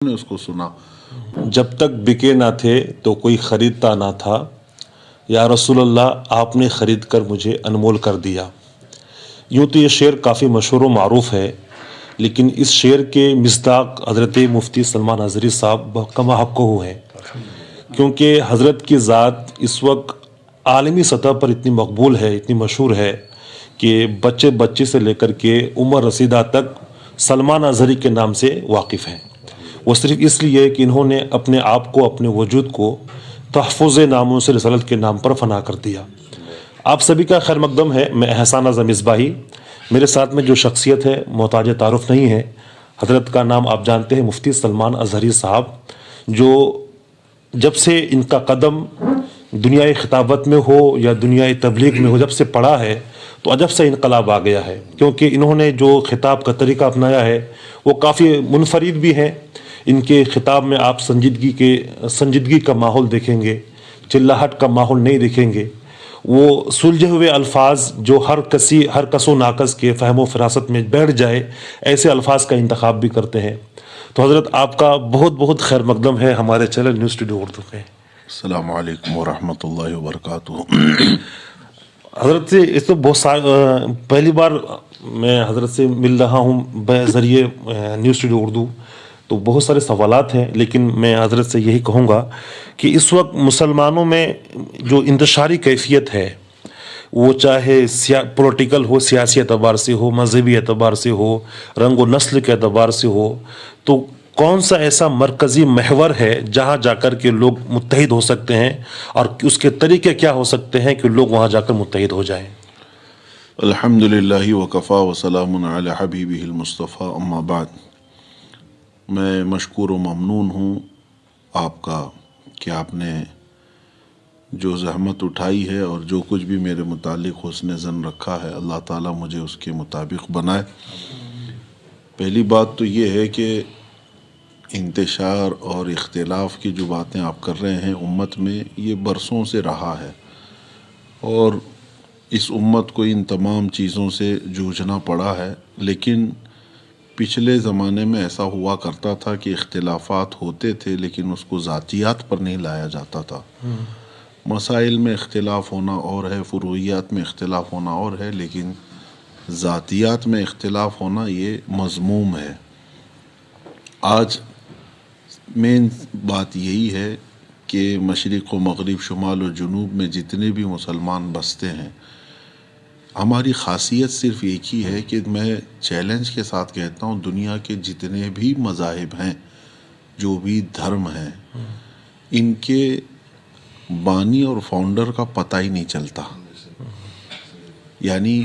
نے اس کو سنا، جب تک بکے نہ تھے تو کوئی خریدتا نہ تھا، یا رسول اللہ آپ نے خرید کر مجھے انمول کر دیا۔ یوں تو یہ شعر کافی مشہور و معروف ہے، لیکن اس شعر کے مصداق حضرت مفتی سلمان اظہری صاحب کما حق ہو ہیں، کیونکہ حضرت کی ذات اس وقت عالمی سطح پر اتنی مقبول ہے، اتنی مشہور ہے کہ بچے سے لے کر کے عمر رسیدہ تک سلمان اظہری کے نام سے واقف ہیں۔ وہ صرف اس لیے کہ انہوں نے اپنے آپ کو، اپنے وجود کو تحفظ ناموس رسالت کے نام پر فنا کر دیا۔ آپ سبھی کا خیر مقدم ہے، میں احسان اعظم مصباحی۔ میرے ساتھ میں جو شخصیت ہے محتاج تعارف نہیں ہے، حضرت کا نام آپ جانتے ہیں، مفتی سلمان اظہری صاحب، جو جب سے ان کا قدم دنیائے خطابت میں ہو یا دنیائے تبلیغ میں ہو، جب سے پڑا ہے تو عجب سے انقلاب آ گیا ہے، کیونکہ انہوں نے جو خطاب کا طریقہ اپنایا ہے وہ کافی منفرد بھی ہے۔ ان کے خطاب میں آپ سنجیدگی کا ماحول دیکھیں گے، چلاہٹ کا ماحول نہیں دیکھیں گے۔ وہ سلجھے ہوئے الفاظ جو ہر کس و ناقص کے فہم و فراست میں بیٹھ جائے، ایسے الفاظ کا انتخاب بھی کرتے ہیں۔ تو حضرت آپ کا بہت بہت خیر مقدم ہے ہمارے چینل نیوز اسٹوڈیو اردو میں۔ السلام علیکم ورحمۃ اللہ وبرکاتہ۔ حضرت سے اس تو پہلی بار میں حضرت سے مل رہا ہوں بذریعے نیوز اسٹوڈیو اردو، تو بہت سارے سوالات ہیں، لیکن میں حضرت سے یہی کہوں گا کہ اس وقت مسلمانوں میں جو انتشاری کیفیت ہے، وہ چاہے پولیٹیکل ہو، سیاسی اعتبار سے ہو، مذہبی اعتبار سے ہو، رنگ و نسل کے اعتبار سے ہو، تو کون سا ایسا مرکزی محور ہے جہاں جا کر کے لوگ متحد ہو سکتے ہیں، اور اس کے طریقے کیا ہو سکتے ہیں کہ لوگ وہاں جا کر متحد ہو جائیں؟ الحمد للہ وکفا وسلام علی حبیبہ المصطفیٰ، اما بعد۔ میں مشکور و ممنون ہوں آپ کا کہ آپ نے جو زحمت اٹھائی ہے اور جو کچھ بھی میرے متعلق حسن ظن رکھا ہے، اللہ تعالیٰ مجھے اس کے مطابق بنائے۔ پہلی بات تو یہ ہے کہ انتشار اور اختلاف کی جو باتیں آپ کر رہے ہیں امت میں، یہ برسوں سے رہا ہے، اور اس امت کو ان تمام چیزوں سے جوجھنا پڑا ہے۔ لیکن پچھلے زمانے میں ایسا ہوا کرتا تھا کہ اختلافات ہوتے تھے، لیکن اس کو ذاتیات پر نہیں لایا جاتا تھا۔ مسائل میں اختلاف ہونا اور ہے، فروعیات میں اختلاف ہونا اور ہے، لیکن ذاتیات میں اختلاف ہونا یہ مذموم ہے۔ آج مین بات یہی ہے کہ مشرق و مغرب، شمال و جنوب میں جتنے بھی مسلمان بستے ہیں، ہماری خاصیت صرف ایک ہی ہے کہ میں چیلنج کے ساتھ کہتا ہوں، دنیا کے جتنے بھی مذاہب ہیں، جو بھی دھرم ہیں، ان کے بانی اور فاؤنڈر کا پتہ ہی نہیں چلتا، یعنی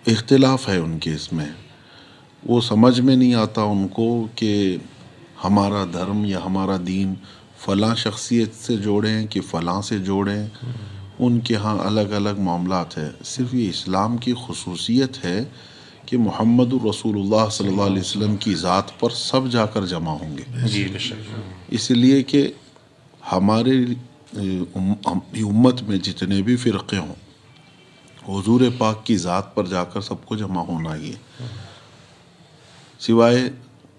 اختلاف ہے ان کے اس میں۔ وہ سمجھ میں نہیں آتا ان کو کہ ہمارا دھرم یا ہمارا دین فلاں شخصیت سے جوڑیں کہ فلاں سے جوڑیں، ان کے ہاں الگ الگ معاملات ہیں۔ صرف یہ اسلام کی خصوصیت ہے کہ محمد الرسول اللہ صلی اللہ علیہ وسلم کی ذات پر سب جا کر جمع ہوں گے، اس لیے کہ ہمارے امت میں جتنے بھی فرقے ہوں، حضور پاک کی ذات پر جا کر سب کو جمع ہونا ہی ہے، سوائے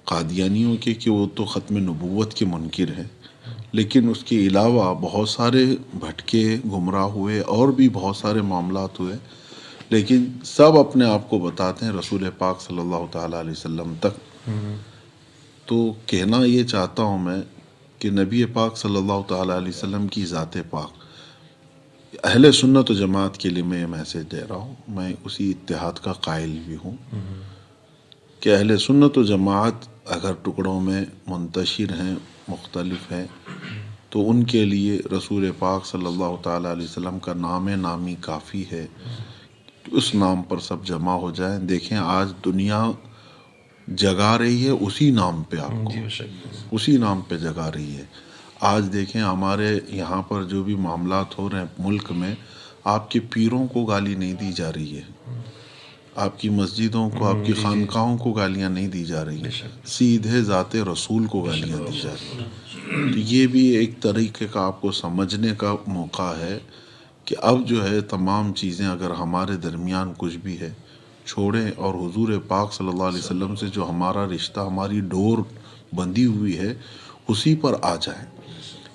قادیانیوں کے کہ وہ تو ختم نبوت کے منکر ہیں۔ لیکن اس کے علاوہ بہت سارے بھٹکے، گمراہ ہوئے، اور بھی بہت سارے معاملات ہوئے، لیکن سب اپنے آپ کو بتاتے ہیں رسول پاک صلی اللہ تعالیٰ علیہ وسلم تک۔ تو کہنا یہ چاہتا ہوں میں کہ نبی پاک صلی اللہ تعالیٰ علیہ وسلم کی ذات پاک، اہل سنت و جماعت کے لیے میں یہ میسیج دے رہا ہوں، میں اسی اتحاد کا قائل بھی ہوں کہ اہل سنت و جماعت اگر ٹکڑوں میں منتشر ہیں، مختلف ہیں، تو ان کے لیے رسول پاک صلی اللہ تعالیٰ علیہ وسلم کا نام نامی کافی ہے، اس نام پر سب جمع ہو جائیں۔ دیکھیں آج دنیا جگا رہی ہے اسی نام پہ، آپ کو اسی نام پہ جگا رہی ہے۔ آج دیکھیں ہمارے یہاں پر جو بھی معاملات ہو رہے ہیں ملک میں، آپ کے پیروں کو گالی نہیں دی جا رہی ہے، آپ کی مسجدوں کو، آپ کی خانقاہوں کو گالیاں نہیں دی جا رہی ہیں، سیدھے ذات رسول کو گالیاں دی جا رہی ہیں۔ تو یہ بھی ایک طریقے کا آپ کو سمجھنے کا موقع ہے کہ اب جو ہے تمام چیزیں اگر ہمارے درمیان کچھ بھی ہے چھوڑیں، اور حضور پاک صلی اللہ علیہ وسلم سے جو ہمارا رشتہ، ہماری ڈور بندھی ہوئی ہے اسی پر آ جائیں.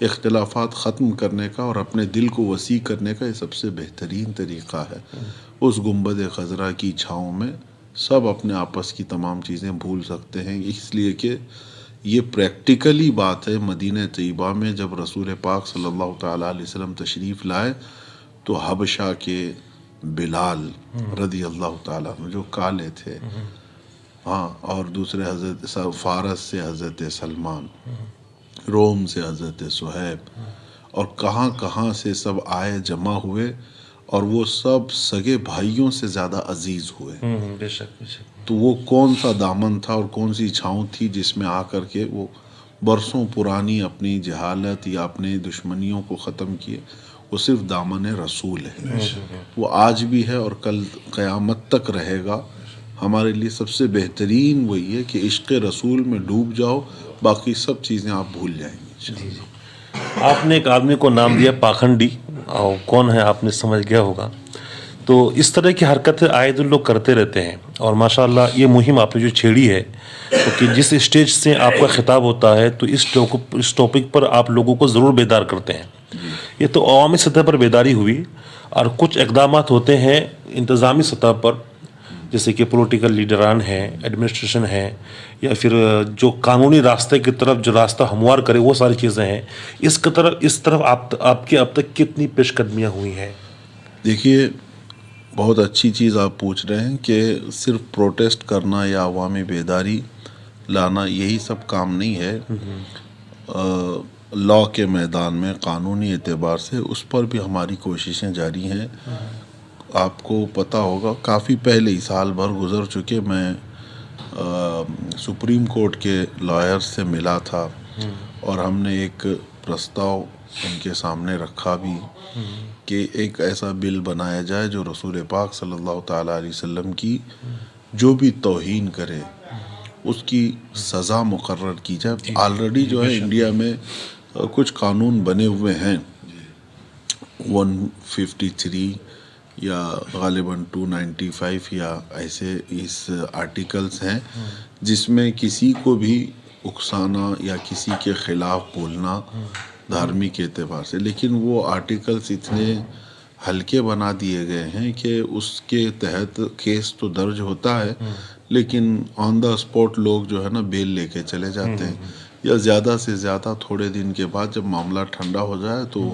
اختلافات ختم کرنے کا اور اپنے دل کو وسیع کرنے کا یہ سب سے بہترین طریقہ ہے. اس گنبد خضرا کی چھاؤں میں سب اپنے آپس کی تمام چیزیں بھول سکتے ہیں، اس لیے کہ یہ پریکٹیکلی بات ہے. مدینہ طیبہ میں جب رسول پاک صلی اللہ تعالیٰ علیہ وسلم تشریف لائے تو حبشہ کے بلال رضی اللہ تعالیٰ عنہ جو کالے تھے، ہاں، اور دوسرے حضرت فارس سے حضرت سلمان، روم سے حضرت صہیب، اور کہاں کہاں سے سب آئے جمع ہوئے، اور وہ سب سگے بھائیوں سے زیادہ عزیز ہوئے. بے شک بے شک. تو وہ کون سا دامن تھا اور کون سی چھاؤں تھی جس میں آ کر کے وہ برسوں پرانی اپنی جہالت یا اپنی دشمنیوں کو ختم کیے. وہ صرف دامن رسول ہے. وہ آج بھی ہے اور کل قیامت تک رہے گا. ہمارے لیے سب سے بہترین وہی ہے کہ عشق رسول میں ڈوب جاؤ، باقی سب چیزیں آپ بھول جائیں گے. آپ نے ایک آدمی کو نام دیا پاکھنڈی، اور کون ہے آپ نے سمجھ گیا ہوگا. تو اس طرح کی حرکتیں آئے دن لوگ کرتے رہتے ہیں، اور ماشاءاللہ یہ مہم آپ نے جو چھیڑی ہے، کیونکہ جس اسٹیج سے آپ کا خطاب ہوتا ہے تو اس ٹاپک پر آپ لوگوں کو ضرور بیدار کرتے ہیں. یہ تو عوامی سطح پر بیداری ہوئی، اور کچھ اقدامات ہوتے ہیں انتظامی سطح پر، جیسے کہ پولیٹیکل لیڈران ہیں، ایڈمنسٹریشن ہے، یا پھر جو قانونی راستے کی طرف جو راستہ ہموار کرے، وہ ساری چیزیں ہیں. اس طرف آپ کی اب تک کتنی پیش قدمیاں ہوئی ہیں؟ دیکھیے، بہت اچھی چیز آپ پوچھ رہے ہیں کہ صرف پروٹیسٹ کرنا یا عوامی بیداری لانا یہی سب کام نہیں ہے. لا کے میدان میں قانونی اعتبار سے اس پر بھی ہماری کوششیں جاری ہیں. آپ کو پتہ ہوگا کافی پہلے ہی، سال بھر گزر چکے، میں سپریم کورٹ کے لائر سے ملا تھا، اور ہم نے ایک پرستاؤ ان کے سامنے رکھا بھی کہ ایک ایسا بل بنایا جائے جو رسول پاک صلی اللہ تعالیٰ علیہ وسلم کی جو بھی توہین کرے اس کی سزا مقرر کی جائے. آلریڈی جو ہے انڈیا میں کچھ قانون بنے ہوئے ہیں، 153 یا غالباً 295 یا ایسے اس آرٹیکلز ہیں جس میں کسی کو بھی اکسانا یا کسی کے خلاف بولنا دھارمک اعتبار سے، لیکن وہ آرٹیکلز اتنے ہلکے بنا دیے گئے ہیں کہ اس کے تحت کیس تو درج ہوتا ہے، لیکن آن دا اسپاٹ لوگ جو ہے نا بیل لے کے چلے جاتے ہیں، یا زیادہ سے زیادہ تھوڑے دن کے بعد جب معاملہ ٹھنڈا ہو جائے تو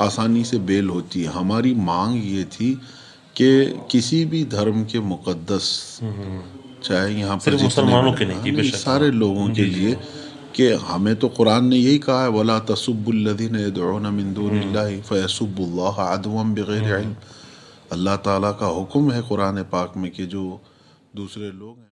آسانی سے بیل ہوتی ہے. ہماری مانگ یہ تھی کہ کسی بھی دھرم کے مقدس، چاہے یہاں پر مسلمانوں کے نہیں، سارے لوگوں کے لیے، کہ ہمیں تو قرآن نے یہی کہا ہے وَلَا تَسُبُّوا الَّذِينَ يَدْعُونَ مِن دُونِ اللَّهِ فَيَسُبُّوا اللَّهَ عَدْوًا بِغَيْرِ عِلْمٍ. اللہ تعالیٰ کا حکم ہے قرآن پاک میں کہ جو دوسرے لوگ ہیں